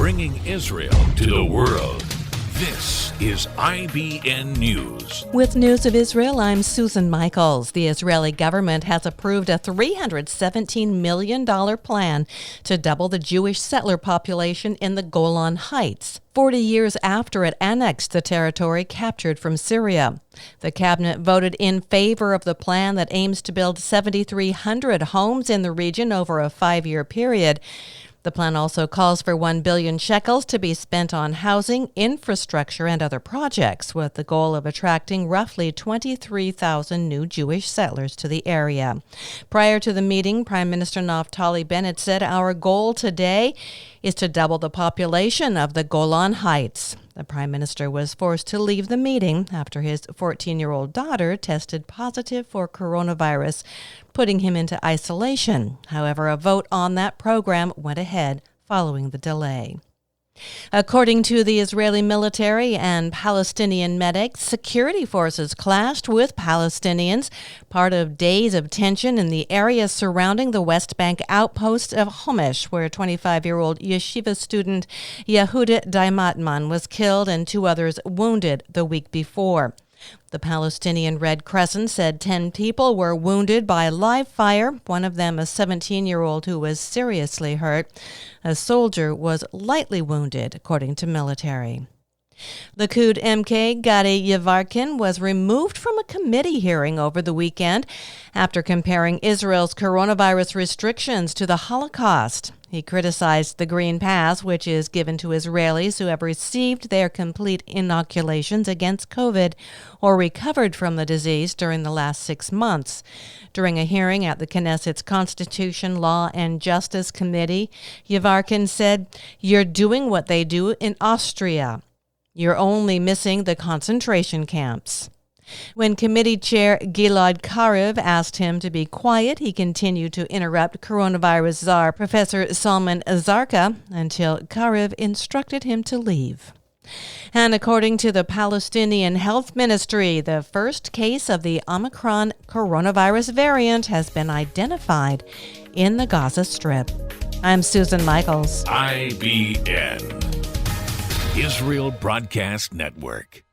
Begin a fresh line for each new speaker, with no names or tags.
bringing Israel to the world. This is IBN News.
With news of Israel, I'm Susan Michaels. The Israeli government has approved a $317 million plan to double the Jewish settler population in the Golan Heights, 40 years after it annexed the territory captured from Syria. The cabinet voted in favor of the plan that aims to build 7,300 homes in the region over a 5-year period. The plan also calls for 1 billion shekels to be spent on housing, infrastructure, and other projects, with the goal of attracting roughly 23,000 new Jewish settlers to the area. Prior to the meeting, Prime Minister Naftali Bennett said, "Our goal today is to double the population of the Golan Heights." The Prime Minister was forced to leave the meeting after his 14-year-old daughter tested positive for coronavirus, putting him into isolation. However, a vote on that program went ahead following the delay. According to the Israeli military and Palestinian medics, security forces clashed with Palestinians, part of days of tension in the area surrounding the West Bank outpost of Homesh, where 25-year-old yeshiva student Yehuda Daimatman was killed and 2 others wounded the week before. The Palestinian Red Crescent said 10 people were wounded by live fire, one of them a 17-year-old who was seriously hurt. A soldier was lightly wounded, according to military. Likud MK Gadi Yevarkin was removed from a committee hearing over the weekend after comparing Israel's coronavirus restrictions to the Holocaust. He criticized the Green Pass, which is given to Israelis who have received their complete inoculations against COVID or recovered from the disease during the last 6 months. During a hearing at the Knesset's Constitution, Law, and Justice Committee, Yevarkin said, "You're doing what they do in Austria. You're only missing the concentration camps." When committee chair Gilad Kariv asked him to be quiet, he continued to interrupt coronavirus czar Professor Salman Azarka until Kariv instructed him to leave. And according to the Palestinian Health Ministry, the first case of the Omicron coronavirus variant has been identified in the Gaza Strip. I'm Susan Michaels.
IBN, Israel Broadcast Network.